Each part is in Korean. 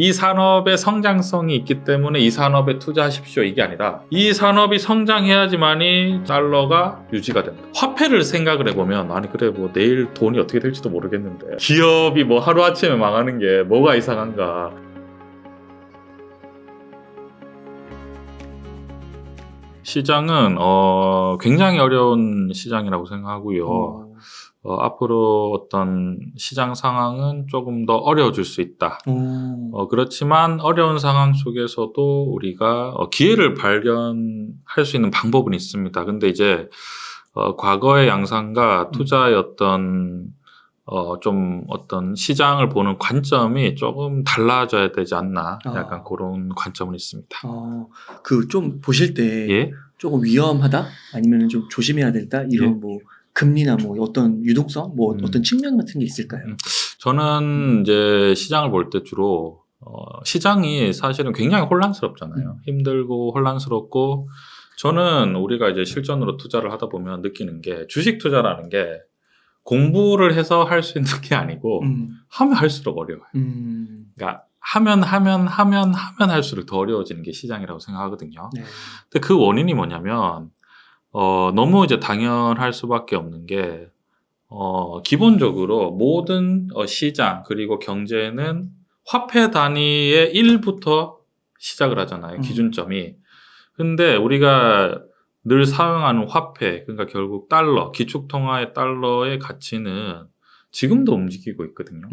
이 산업의 성장성이 있기 때문에 이 산업에 투자하십시오 이게 아니라 이 산업이 성장해야지만이 달러가 유지가 된다. 화폐를 생각을 해보면 아니 그래 뭐 내일 돈이 어떻게 될지도 모르겠는데 기업이 뭐 하루아침에 망하는 게 뭐가 이상한가. 시장은 굉장히 어려운 시장이라고 생각하고요. 앞으로 어떤 시장 상황은 조금 더 어려워질 수 있다. 그렇지만 어려운 상황 속에서도 우리가 기회를 발견할 수 있는 방법은 있습니다. 근데 이제 과거의 양상과 투자의 어떤 어떤 시장을 보는 관점이 조금 달라져야 되지 않나. 약간 그런 관점은 있습니다. 그 좀 보실 때 예? 조금 위험하다? 아니면 좀 조심해야 된다? 이런 예? 뭐 금리나 뭐 어떤 유동성? 뭐 어떤 측면 같은 게 있을까요? 저는 이제 시장을 볼 때 주로 시장이 사실은 굉장히 혼란스럽잖아요. 힘들고 혼란스럽고 저는 우리가 이제 실전으로 투자를 하다 보면 느끼는 게 주식 투자라는 게 공부를 해서 할 수 있는 게 아니고 하면 할수록 어려워요. 그러니까 하면 할수록 더 어려워지는 게 시장이라고 생각하거든요. 네. 근데 그 원인이 뭐냐면 너무 이제 당연할 수밖에 없는 게 기본적으로 모든 시장 그리고 경제는 화폐 단위의 1부터 시작을 하잖아요. 기준점이. 근데 우리가 늘 사용하는 화폐, 그러니까 결국 달러, 기축통화의 달러의 가치는 지금도 움직이고 있거든요.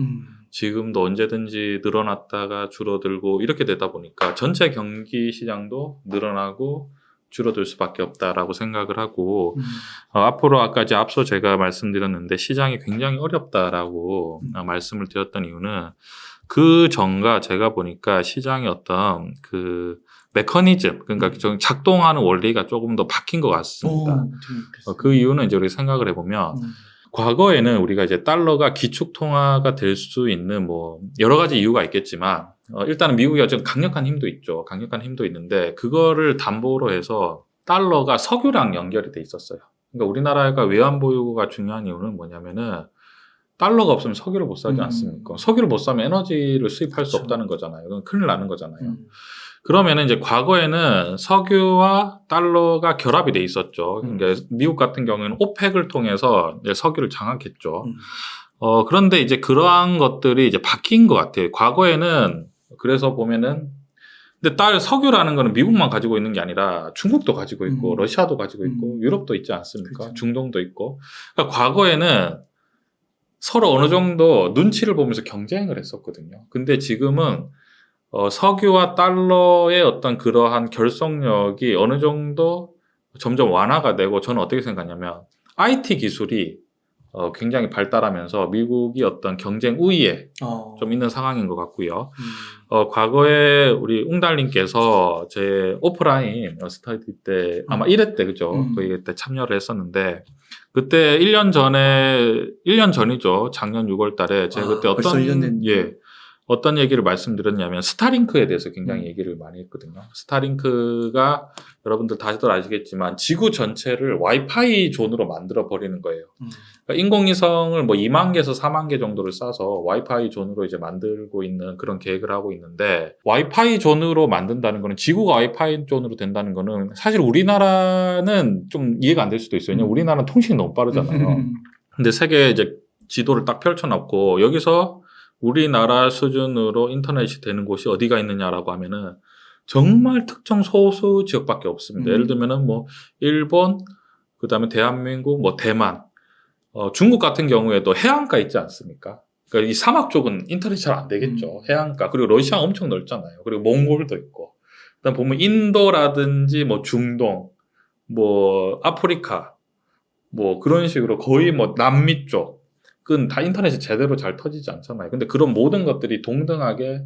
지금도 언제든지 늘어났다가 줄어들고 이렇게 되다 보니까 전체 경기 시장도 늘어나고 줄어들 수밖에 없다라고 생각을 하고 앞으로 아까 이제 앞서 제가 말씀드렸는데 시장이 굉장히 어렵다라고 말씀을 드렸던 이유는 그 전과 제가 보니까 시장의 어떤 그 메커니즘, 그러니까 작동하는 원리가 조금 더 바뀐 것 같습니다. 그 이유는 이제 우리 생각을 해보면 과거에는 우리가 이제 달러가 기축통화가 될 수 있는 뭐 여러 가지 이유가 있겠지만 일단은 미국이 어쨌든 강력한 힘도 있죠. 강력한 힘도 있는데 그거를 담보로 해서 달러가 석유랑 연결이 돼 있었어요. 그러니까 우리나라가 외환 보유고가 중요한 이유는 뭐냐면은 달러가 없으면 석유를 못 사지 않습니까? 석유를 못 사면 에너지를 수입할 수 없다는 거잖아요. 그건 큰일 나는 거잖아요. 그러면은 이제 과거에는 석유와 달러가 결합이 돼 있었죠. 그러니까 미국 같은 경우에는 오펙을 통해서 이제 석유를 장악했죠. 그런데 이제 그러한 것들이 이제 바뀐 것 같아요. 과거에는 그래서 보면은 근데 석유라는 거는 미국만 가지고 있는 게 아니라 중국도 가지고 있고 러시아도 가지고 있고 유럽도 있지 않습니까? 그쵸. 중동도 있고. 그러니까 과거에는 서로 어느 정도 눈치를 보면서 경쟁을 했었거든요. 근데 지금은 석유와 달러의 어떤 그러한 결속력이 어느 정도 점점 완화가 되고 저는 어떻게 생각하냐면 IT 기술이 굉장히 발달하면서 미국이 어떤 경쟁 우위에 좀 있는 상황인 것 같고요. 과거에 우리 웅달님께서 제 오프라인 스터디 때 아마 1회 때 그죠? 거기 때 참여를 했었는데 그때 1년 전이죠. 작년 6월 달에 제가 그때 벌써 1년 됐네요. 어떤 얘기를 말씀드렸냐면 스타링크에 대해서 굉장히 얘기를 많이 했거든요. 스타링크가 여러분들 다들 아시겠지만 지구 전체를 와이파이 존으로 만들어 버리는 거예요. 그러니까 인공위성을 뭐 2만 개에서 4만 개 정도를 쏴서 와이파이 존으로 이제 만들고 있는 그런 계획을 하고 있는데 와이파이 존으로 만든다는 거는 지구가 와이파이 존으로 된다는 거는 사실 우리나라는 좀 이해가 안 될 수도 있어요. 왜냐면 우리나라는 통신이 너무 빠르잖아요. 근데 세계 이제 지도를 딱 펼쳐놓고 여기서 우리나라 수준으로 인터넷이 되는 곳이 어디가 있느냐라고 하면은 정말 특정 소수 지역밖에 없습니다. 예를 들면은 뭐 일본, 그다음에 대한민국, 뭐 대만, 중국 같은 경우에도 해안가 있지 않습니까? 그러니까 이 사막 쪽은 인터넷이 잘 안 되겠죠. 해안가 그리고 러시아 엄청 넓잖아요. 그리고 몽골도 있고, 그다음 보면 인도라든지 뭐 중동, 뭐 아프리카, 뭐 그런 식으로 거의 뭐 남미 쪽. 그건 다 인터넷이 제대로 잘 터지지 않잖아요. 근데 그런 모든 것들이 동등하게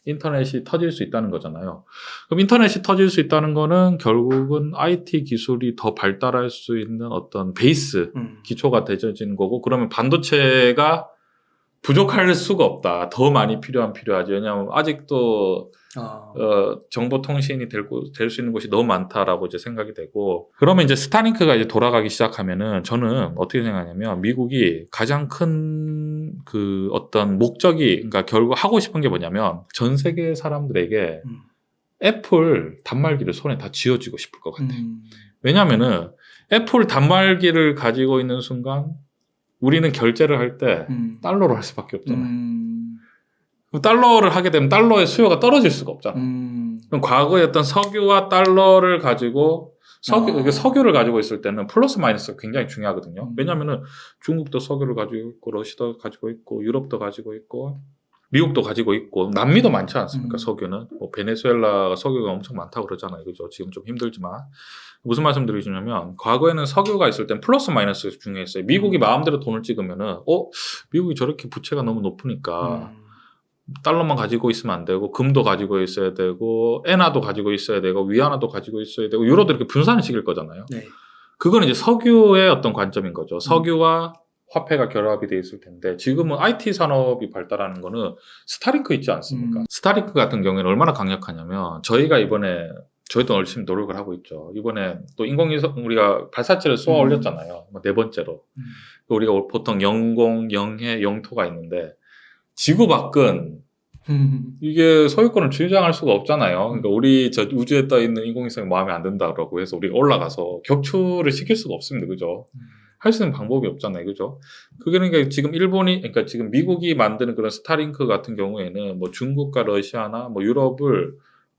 인터넷이 터질 수 있다는 거잖아요. 그럼 인터넷이 터질 수 있다는 거는 결국은 IT 기술이 더 발달할 수 있는 어떤 베이스, 기초가 되어지는 거고, 그러면 반도체가 부족할 수가 없다. 더 많이 필요하지. 왜냐하면 아직도 정보통신이 될 수 있는 곳이 너무 많다라고 이제 생각이 되고, 그러면 이제 스타링크가 이제 돌아가기 시작하면은 저는 어떻게 생각하냐면 미국이 가장 큰 그 어떤 목적이, 그러니까 결국 하고 싶은 게 뭐냐면 전 세계 사람들에게 애플 단말기를 손에 다 쥐어주고 싶을 것 같아요. 왜냐면은 애플 단말기를 가지고 있는 순간 우리는 결제를 할 때 달러로 할 수밖에 없잖아요. 달러를 하게 되면 달러의 수요가 떨어질 수가 없잖아. 그럼 과거에 어떤 석유와 달러를 가지고 석유를 가지고 있을 때는 플러스 마이너스가 굉장히 중요하거든요. 왜냐하면은 중국도 석유를 가지고 있고, 러시아도 가지고 있고, 유럽도 가지고 있고, 미국도 가지고 있고, 남미도 많지 않습니까? 석유는 뭐 베네수엘라가 석유가 엄청 많다고 그러잖아요. 그죠? 지금 좀 힘들지만 무슨 말씀드리냐면 과거에는 석유가 있을 땐 플러스 마이너스가 중요했어요. 미국이 마음대로 돈을 찍으면은 미국이 저렇게 부채가 너무 높으니까 달러만 가지고 있으면 안 되고, 금도 가지고 있어야 되고, 엔화도 가지고 있어야 되고, 위안화도 가지고 있어야 되고, 유로도 이렇게 분산을 시킬 거잖아요. 네. 그건 이제 석유의 어떤 관점인 거죠. 석유와 화폐가 결합이 돼 있을 텐데, 지금은 IT 산업이 발달하는 거는 스타링크 있지 않습니까? 스타링크 같은 경우에는 얼마나 강력하냐면, 저희도 열심히 노력을 하고 있죠. 이번에 또 인공위성 우리가 발사체를 쏘아 올렸잖아요. 네 번째로. 우리가 보통 영공, 영해, 영토가 있는데, 지구 밖은 이게 소유권을 주장할 수가 없잖아요. 그러니까 우리 저 우주에 떠 있는 인공위성이 마음에 안 든다라고 해서 우리가 올라가서 격추를 시킬 수가 없습니다. 그죠? 할 수 있는 방법이 없잖아요. 그죠? 그게 그러니까 그러니까 지금 미국이 만드는 그런 스타링크 같은 경우에는 뭐 중국과 러시아나 뭐 유럽을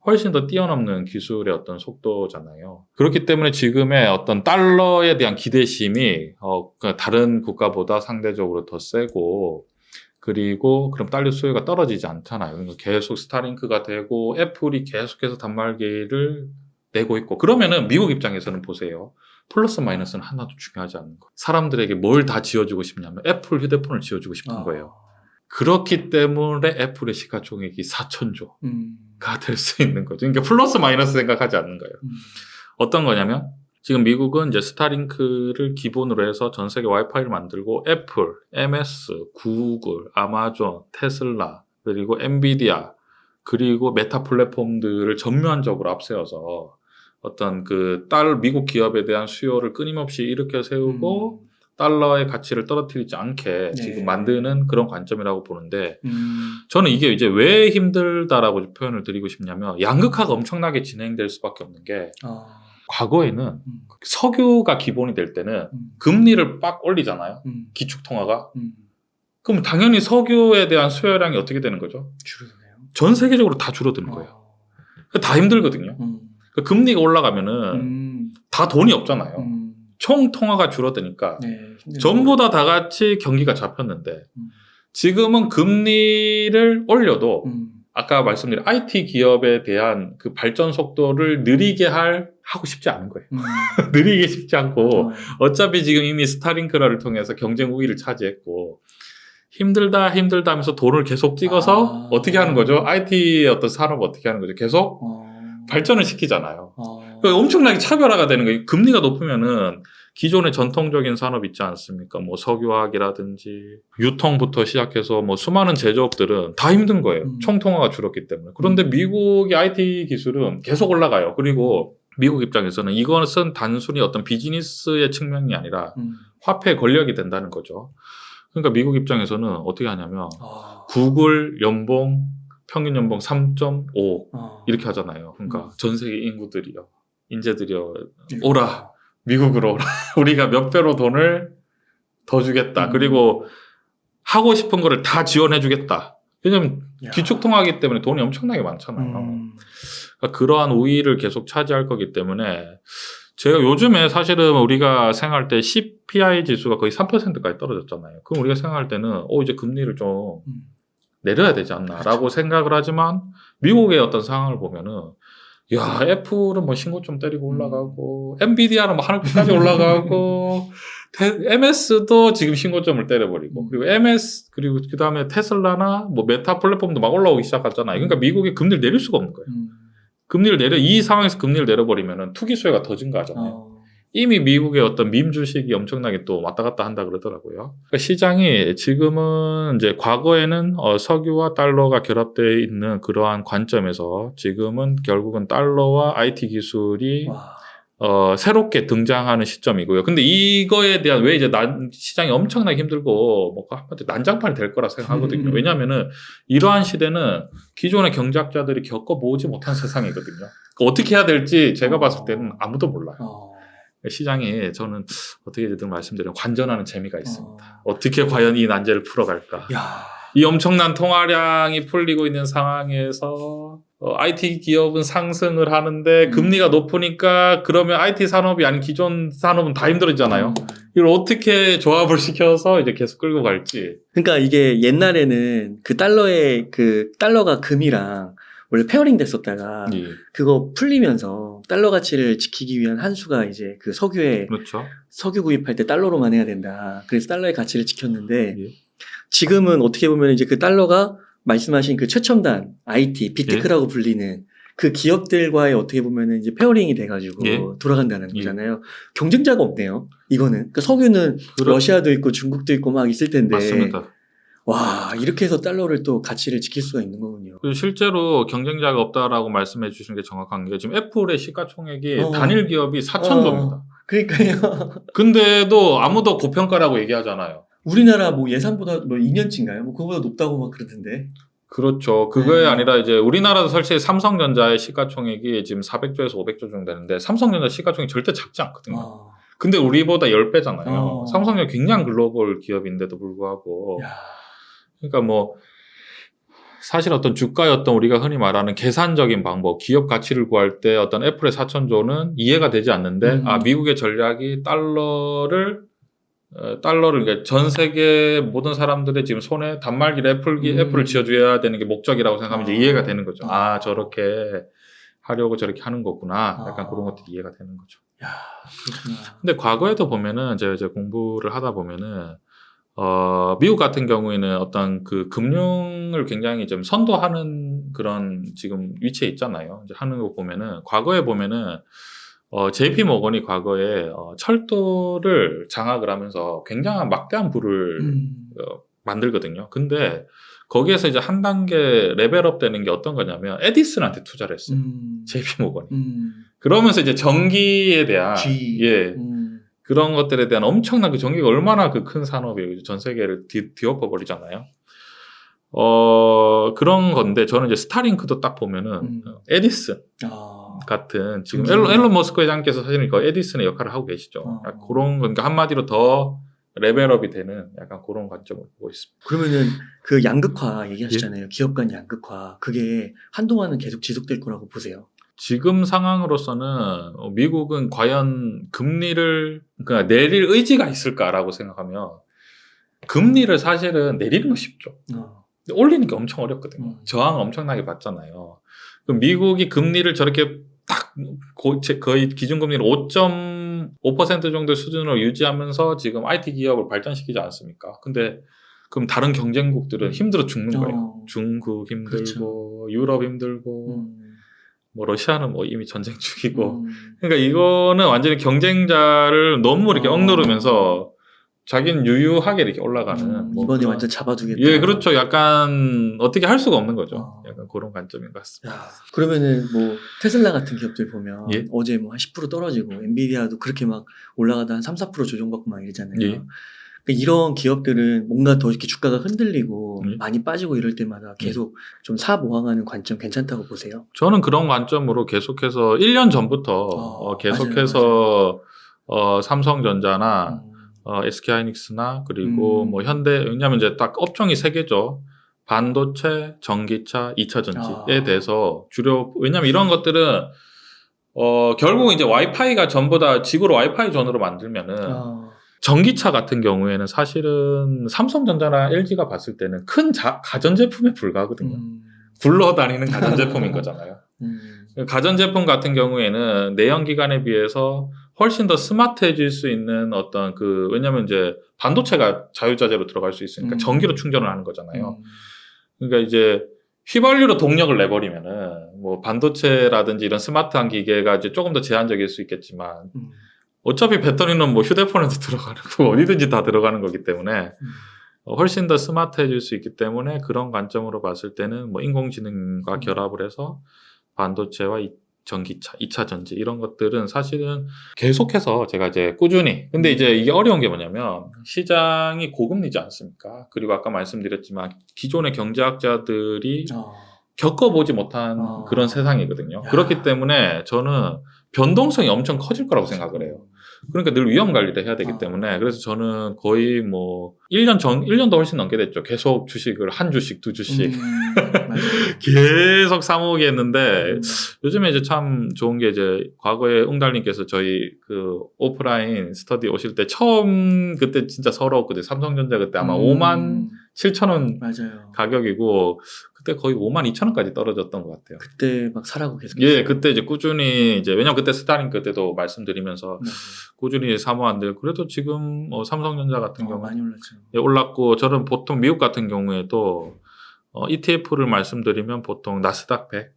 훨씬 더 뛰어넘는 기술의 어떤 속도잖아요. 그렇기 때문에 지금의 어떤 달러에 대한 기대심이 그러니까 다른 국가보다 상대적으로 더 세고, 그리고 그럼 달러 수요가 떨어지지 않잖아요. 그러니까 계속 스타링크가 되고 애플이 계속해서 단말기를 내고 있고, 그러면은 미국 입장에서는 보세요. 플러스 마이너스는 하나도 중요하지 않는 거예요. 사람들에게 뭘 다 지어주고 싶냐면 애플 휴대폰을 지어주고 싶은 거예요. 그렇기 때문에 애플의 시가총액이 4,000조가 될 수 있는 거죠. 그러니까 플러스 마이너스 생각하지 않는 거예요. 어떤 거냐면 지금 미국은 이제 스타링크를 기본으로 해서 전 세계 와이파이를 만들고 애플, MS, 구글, 아마존, 테슬라, 그리고 엔비디아, 그리고 메타 플랫폼들을 전면적으로 앞세워서 어떤 미국 기업에 대한 수요를 끊임없이 일으켜 세우고 달러의 가치를 떨어뜨리지 않게 지금 만드는 그런 관점이라고 보는데, 저는 이게 이제 왜 힘들다라고 표현을 드리고 싶냐면, 양극화가 엄청나게 진행될 수밖에 없는 게, 과거에는 석유가 기본이 될 때는 금리를 빡 올리잖아요. 기축통화가. 그럼 당연히 석유에 대한 수요량이 어떻게 되는 거죠? 줄어드네요. 전 세계적으로 다 줄어드는 거예요. 다 힘들거든요. 그러니까 금리가 올라가면은 다 돈이 없잖아요. 총 통화가 줄어드니까 전부 다 같이 경기가 잡혔는데, 지금은 금리를 올려도 아까 말씀드린 IT 기업에 대한 그 발전 속도를 느리게 하고 싶지 않은 거예요. 느리게 싶지 않고, 어차피 지금 이미 스타링크를 통해서 경쟁 우위를 차지했고, 힘들다 하면서 돈을 계속 찍어서 어떻게 하는 거죠? IT의 어떤 산업 어떻게 하는 거죠? 계속 발전을 시키잖아요. 그러니까 엄청나게 차별화가 되는 거예요. 금리가 높으면은 기존의 전통적인 산업 있지 않습니까? 뭐 석유화학이라든지 유통부터 시작해서 뭐 수많은 제조업들은 다 힘든 거예요. 총통화가 줄었기 때문에. 그런데 미국의 IT 기술은 계속 올라가요. 그리고 미국 입장에서는 이것은 단순히 어떤 비즈니스의 측면이 아니라 화폐의 권력이 된다는 거죠. 그러니까 미국 입장에서는 어떻게 하냐면 구글 평균 연봉 3.5 이렇게 하잖아요. 그러니까 전 세계 인재들이요 오라, 미국으로 오라. 우리가 몇 배로 돈을 더 주겠다. 그리고 하고 싶은 거를 다 지원해 주겠다. 왜냐면 기축통화이기 때문에 돈이 엄청나게 많잖아요. 그러니까 그러한 우위를 계속 차지할 거기 때문에, 제가 요즘에 사실은 우리가 생각할 때 CPI 지수가 거의 3%까지 떨어졌잖아요. 그럼 우리가 생각할 때는 이제 금리를 좀 내려야 되지 않나라고 생각을 하지만, 미국의 어떤 상황을 보면은 애플은 뭐 신고점 때리고 올라가고, 엔비디아는 뭐 하늘까지 올라가고, MS도 지금 신고점을 때려버리고, 그리고 그 다음에 테슬라나 뭐 메타 플랫폼도 막 올라오기 시작하잖아요. 그러니까 미국이 금리를 내릴 수가 없는 거예요. 이 상황에서 금리를 내려버리면은 투기 수요가 더 증가하잖아요. 이미 미국의 어떤 밈 주식이 엄청나게 또 왔다 갔다 한다 그러더라고요. 그러니까 시장이 지금은 이제 과거에는 석유와 달러가 결합되어 있는 그러한 관점에서 지금은 결국은 달러와 IT 기술이 와. 새롭게 등장하는 시점이고요. 근데 이거에 대한 왜 이제 시장이 엄청나게 힘들고 뭐 한마디 난장판이 될 거라 생각하거든요. 왜냐하면은 이러한 시대는 기존의 경제학자들이 겪어보지 못한 세상이거든요. 그러니까 어떻게 해야 될지 제가 봤을 때는 아무도 몰라요. 시장이 저는 어떻게 늘 말씀드리면 관전하는 재미가 있습니다. 어떻게 과연 이 난제를 풀어갈까? 야. 이 엄청난 통화량이 풀리고 있는 상황에서 IT 기업은 상승을 하는데 금리가 높으니까 그러면 IT 산업이 아닌 기존 산업은 다 힘들어지잖아요. 이걸 어떻게 조합을 시켜서 이제 계속 끌고 갈지. 그러니까 이게 옛날에는 그 달러가 금이랑 원래 페어링 됐었다가 예. 그거 풀리면서 달러 가치를 지키기 위한 한 수가 이제 그 그렇죠. 석유 구입할 때 달러로만 해야 된다. 그래서 달러의 가치를 지켰는데 예. 지금은 어떻게 보면 이제 그 달러가 말씀하신 그 최첨단 IT, 빅테크라고 불리는 그 기업들과의 어떻게 보면은 이제 페어링이 돼가지고 돌아간다는 거잖아요. 경쟁자가 없네요. 이거는. 그러니까 석유는 러시아도 있고 중국도 있고 막 있을 텐데. 맞습니다. 와, 이렇게 해서 달러를 또 가치를 지킬 수가 있는 거군요. 실제로 경쟁자가 없다라고 말씀해 주시는 게 정확한 게 지금 애플의 시가총액이 단일 기업이 4,000조입니다. 그러니까요. 근데도 아무도 고평가라고 얘기하잖아요. 우리나라 뭐 예산보다 뭐 2년치인가요? 뭐 그거보다 높다고 막 그러던데. 그렇죠. 그거에 아니라 이제 우리나라도 사실 삼성전자의 시가총액이 지금 400조에서 500조 정도 되는데 삼성전자 시가총액이 절대 작지 않거든요. 근데 우리보다 10배잖아요. 삼성전자 굉장히 글로벌 기업인데도 불구하고. 그러니까 뭐 사실 어떤 주가의 어떤 우리가 흔히 말하는 계산적인 방법, 기업 가치를 구할 때 어떤 애플의 4,000조는 이해가 되지 않는데 미국의 전략이 달러를 그러니까 전 세계 모든 사람들의 지금 손에 단말기를 애플을 쥐어줘야 되는 게 목적이라고 생각하면 이제 이해가 되는 거죠. 저렇게 하려고 저렇게 하는 거구나. 약간 그런 것들이 이해가 되는 거죠. 야, 그렇구나. 근데 과거에도 보면은 제가 이제 공부를 하다 보면은 미국 같은 경우에는 어떤 그 금융을 굉장히 좀 선도하는 그런 지금 위치에 있잖아요. 이제 하는 거 보면은 과거에 보면은 JP 모건이 과거에 철도를 장악을 하면서 굉장한 막대한 부를 만들거든요. 근데 거기에서 이제 한 단계 레벨업 되는 게 어떤 거냐면 에디슨한테 투자를 했어요. JP 모건이. 그러면서 이제 전기에 대한 그런 것들에 대한 엄청난 그 전기가 얼마나 그 큰 산업이에요. 전 세계를 뒤엎어 버리잖아요. 그런 건데 저는 이제 스타링크도 딱 보면은 에디슨 같은 지금 앨런 머스크 회장께서 사실은 그 에디슨의 역할을 하고 계시죠. 그런 그러니까 한마디로 더 레벨업이 되는 약간 그런 관점을 보고 있습니다. 그러면은 그 양극화 얘기하시잖아요. 기업 간 양극화. 그게 한동안은 계속 지속될 거라고 보세요. 지금 상황으로서는 미국은 과연 금리를 그러니까 내릴 의지가 있을까라고 생각하면 금리를 사실은 내리는 건 쉽죠. 올리는 게 엄청 어렵거든요. 저항을 엄청나게 받잖아요. 그럼 미국이 금리를 저렇게 딱 거의 기준금리를 5.5% 정도 수준으로 유지하면서 지금 IT 기업을 발전시키지 않습니까? 근데 그럼 다른 경쟁국들은 힘들어 죽는 거예요. 중국 힘들고 그렇죠. 유럽 힘들고 뭐 러시아는 뭐 이미 전쟁 중이고 그러니까 이거는 완전히 경쟁자를 너무 이렇게 억누르면서 자기는 유유하게 이렇게 올라가는 이번에 완전 잡아두겠다. 예, 그렇죠. 약간 어떻게 할 수가 없는 거죠. 약간 그런 관점인 것 같습니다. 야, 그러면은 뭐 테슬라 같은 기업들 보면 어제 뭐 한 10% 떨어지고 엔비디아도 그렇게 막 올라가다 한 3, 4% 조정받고 막 이러잖아요. 그러니까 이런 기업들은 뭔가 더 이렇게 주가가 흔들리고 많이 빠지고 이럴 때마다 계속 좀 사모아가는 관점 괜찮다고 보세요? 저는 그런 관점으로 계속해서 1년 전부터 계속해서 맞아요. 삼성전자나 SK하이닉스나 그리고 뭐 현대 왜냐하면 이제 딱 업종이 세 개죠. 반도체, 전기차, 2차 전지에 대해서 왜냐하면 이런 것들은 결국 이제 와이파이가 전부 다 지구로 와이파이 전으로 만들면은 전기차 같은 경우에는 사실은 삼성전자나 LG가 봤을 때는 큰 가전제품에 불과하거든요. 굴러다니는 가전제품인 거잖아요. 가전제품 같은 경우에는 내연기관에 비해서 훨씬 더 스마트해질 수 있는 어떤 왜냐면 이제 반도체가 자유자재로 들어갈 수 있으니까 전기로 충전을 하는 거잖아요. 그러니까 이제 휘발유로 동력을 내버리면은 뭐 반도체라든지 이런 스마트한 기계가 이제 조금 더 제한적일 수 있겠지만 어차피 배터리는 뭐 휴대폰에도 들어가는 거 어디든지 다 들어가는 거기 때문에 훨씬 더 스마트해질 수 있기 때문에 그런 관점으로 봤을 때는 뭐 인공지능과 결합을 해서 반도체와 전기차, 2차 전지 이런 것들은 사실은 계속해서 제가 이제 꾸준히 근데 이제 이게 어려운 게 뭐냐면 시장이 고금리지 않습니까? 그리고 아까 말씀드렸지만 기존의 경제학자들이 겪어보지 못한 그런 세상이거든요. 야. 그렇기 때문에 저는 변동성이 엄청 커질 거라고 생각을 해요. 그러니까 늘 위험 관리를 해야 되기 때문에 그래서 저는 거의 뭐 1년도 훨씬 넘게 됐죠. 계속 주식을 한 주씩, 두 주씩 계속 사모으겠는데 요즘에 이제 참 좋은 게 이제 과거에 웅달님께서 저희 그 오프라인 스터디 오실 때 처음 그때 진짜 서러웠거든요. 삼성전자 그때 아마 5만 7천 원 맞아요. 가격이고 그때 거의 5만 2천 원까지 떨어졌던 것 같아요. 그때 막 사라고 계속. 예, 그때 이제 꾸준히 이제 왜냐면 그때 스타링 그때도 말씀드리면서 맞아요. 꾸준히 사모았는데 그래도 지금 삼성전자 같은 경우 많이 올랐죠. 예, 올랐고 저는 보통 미국 같은 경우에도 ETF를 말씀드리면 보통 나스닥 100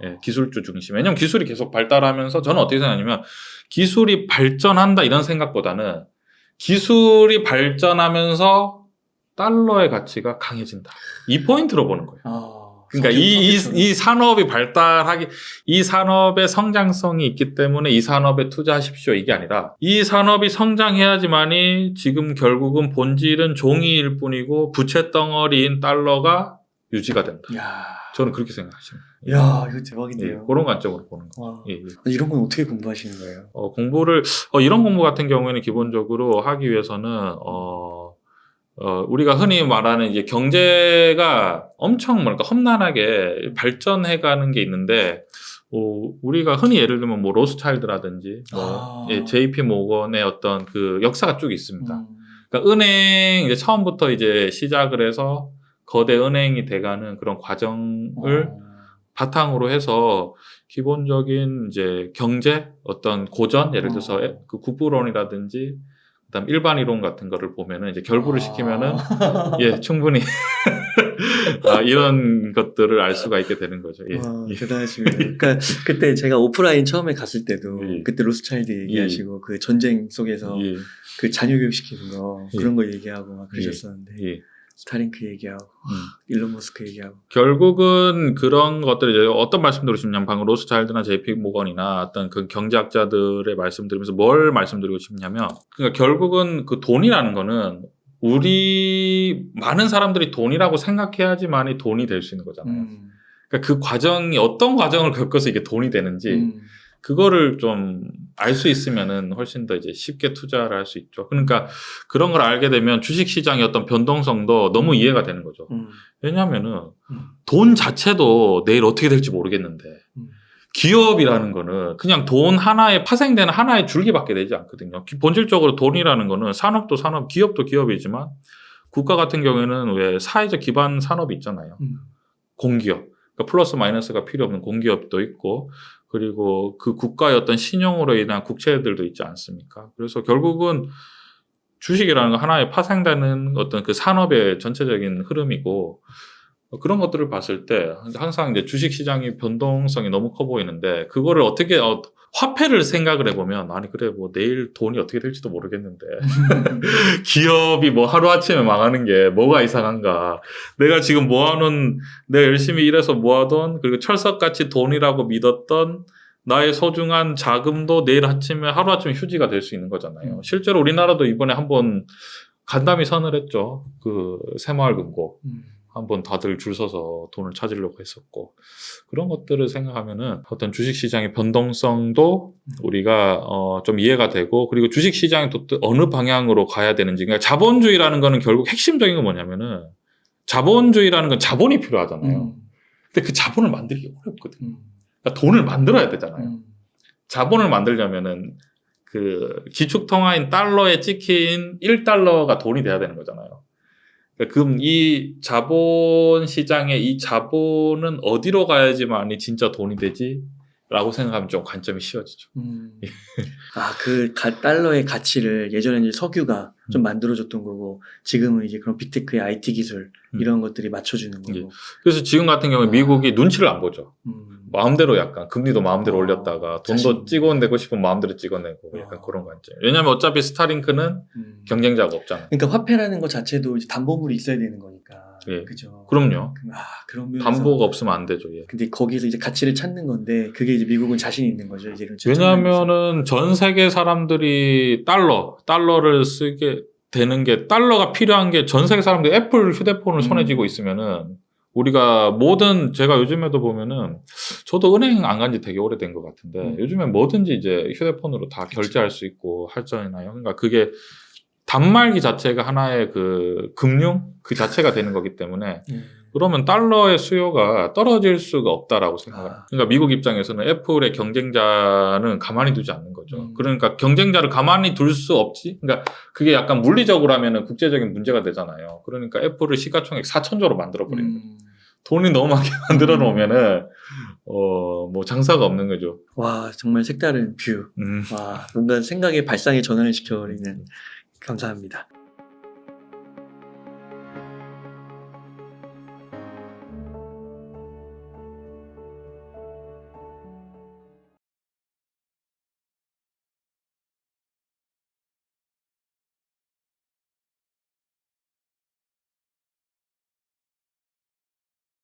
예, 기술주 중심. 왜냐면 기술이 계속 발달하면서 저는 어떻게 생각하냐면 기술이 발전한다 이런 생각보다는 기술이 발전하면서 달러의 가치가 강해진다. 이 포인트로 보는 거예요. 그러니까 이 산업이 발달하기, 이 산업의 성장성이 있기 때문에 이 산업에 투자하십시오. 이게 아니라 이 산업이 성장해야지만이 지금 결국은 본질은 종이일 뿐이고 부채 덩어리인 달러가 유지가 된다. 야. 저는 그렇게 생각하십니다. 야, 이거 대박인데요. 예, 그런 관점으로 보는 거. 예. 이런 건 어떻게 공부하시는 거예요? 공부를 이런 공부 같은 경우에는 기본적으로 하기 위해서는 우리가 흔히 말하는 이제 경제가 엄청 뭐랄까 험난하게 발전해가는 게 있는데, 우리가 흔히 예를 들면 뭐 로스차일드라든지, 예, JP 모건의 어떤 그 역사가 쭉 있습니다. 그러니까 은행 이제 처음부터 이제 시작을 해서 거대 은행이 돼가는 그런 과정을 바탕으로 해서 기본적인 이제 경제 어떤 고전 예를 들어서 그 국부론이라든지 그다음 일반 이론 같은 거를 보면은 이제 결부를 시키면은 예 충분히 이런 것들을 알 수가 있게 되는 거죠. 예. 대단하십니다. 그러니까 그때 제가 오프라인 처음에 갔을 때도 예. 그때 로스차일드 얘기하시고 그 전쟁 속에서 그 자녀 교육 시키는 거 그런 거 얘기하고 막 그러셨었는데 스타링크 얘기하고 일론 머스크 얘기하고 결국은 그런 것들이 이제 어떤 말씀 드리시냐면 방금 로스차일드나 JP 모건이나 어떤 그 경제학자들의 말씀 드리면서 뭘 말씀드리고 싶냐면 그러니까 결국은 그 돈이라는 거는 우리 많은 사람들이 돈이라고 생각해야지만이 돈이 될 수 있는 거잖아요. 그러니까 그 과정이 어떤 과정을 겪어서 이게 돈이 되는지 그거를 좀 알 수 있으면은 훨씬 더 이제 쉽게 투자를 할 수 있죠. 그러니까 그런 걸 알게 되면 주식 시장의 어떤 변동성도 너무 이해가 되는 거죠. 왜냐하면은 돈 자체도 내일 어떻게 될지 모르겠는데 기업이라는 거는 그냥 돈 하나에 파생되는 하나의 줄기밖에 되지 않거든요. 본질적으로 돈이라는 거는 산업도 산업, 기업도 기업이지만 국가 같은 경우에는 왜 사회적 기반 산업이 있잖아요. 공기업. 그러니까 플러스 마이너스가 필요 없는 공기업도 있고 그리고 그 국가의 어떤 신용으로 인한 국채들도 있지 않습니까? 그래서 결국은 주식이라는 거 하나에 파생되는 어떤 그 산업의 전체적인 흐름이고 그런 것들을 봤을 때 항상 이제 주식 시장의 변동성이 너무 커 보이는데 그거를 어떻게 화폐를 생각을 해보면 아니 그래 뭐 내일 돈이 어떻게 될지도 모르겠는데 기업이 뭐 하루아침에 망하는 게 뭐가 이상한가 내가 지금 모아놓은 내가 열심히 일해서 모아둔 그리고 철석같이 돈이라고 믿었던 나의 소중한 자금도 내일 아침에 하루아침에 휴지가 될 수 있는 거잖아요. 실제로 우리나라도 이번에 한번 간담이 선언했죠. 그 새마을금고 한번 다들 줄 서서 돈을 찾으려고 했었고 그런 것들을 생각하면은 어떤 주식시장의 변동성도 우리가 좀 이해가 되고 그리고 주식시장이 또 어느 방향으로 가야 되는지 그러니까 자본주의라는 거는 결국 핵심적인 건 뭐냐면은 자본주의라는 건 자본이 필요하잖아요. 근데 그 자본을 만들기 어렵거든요. 그러니까 돈을 만들어야 되잖아요. 자본을 만들려면은 그 기축통화인 달러에 찍힌 1달러가 돈이 돼야 되는 거잖아요. 그럼 이 자본 시장의 이 자본은 어디로 가야지만이 진짜 돈이 되지? 라고 생각하면 좀 관점이 쉬워지죠. 그 달러의 가치를 예전에는 석유가 좀 만들어줬던 거고 지금은 이제 그런 빅테크의 IT 기술 이런 것들이 맞춰주는 거고. 그래서 지금 같은 경우에 미국이 눈치를 안 보죠. 마음대로 약간 금리도 마음대로 올렸다가 돈도 자신. 찍어내고 싶으면 마음대로 찍어내고 약간 그런 관점. 왜냐면 어차피 스타링크는 경쟁자가 없잖아. 그러니까 화폐라는 것 자체도 이제 담보물이 있어야 되는 거니까. 예. 그죠. 그럼요. 그런 면에서. 담보가 없으면 안 되죠. 예. 근데 거기서 이제 가치를 찾는 건데 그게 이제 미국은 자신 있는 거죠. 이제 이런 왜냐하면은 전 세계 사람들이 달러를 쓰게 되는 게 달러가 필요한 게 전 세계 사람들이 애플 휴대폰을 손에 쥐고 있으면은 우리가 제가 요즘에도 보면은 저도 은행 안 간 지 되게 오래된 것 같은데 요즘에 뭐든지 이제 휴대폰으로 다 결제할 수 있고 할잖아요. 그러니까 그게 단말기 자체가 하나의 그 금융 그 자체가 되는 거기 때문에 그러면 달러의 수요가 떨어질 수가 없다라고 생각해요. 그러니까 미국 입장에서는 애플의 경쟁자는 가만히 두지 않는 거죠. 그러니까 경쟁자를 가만히 둘 수 없지. 그러니까 그게 약간 물리적으로 하면은 국제적인 문제가 되잖아요. 그러니까 애플을 시가총액 4천조로 만들어 버리는 거예요. 돈이 너무 많게 만들어 놓으면은 뭐 장사가 없는 거죠. 와, 정말 색다른 뷰. 와, 뭔가 생각의 발상의 전환을 시켜버리는. 감사합니다.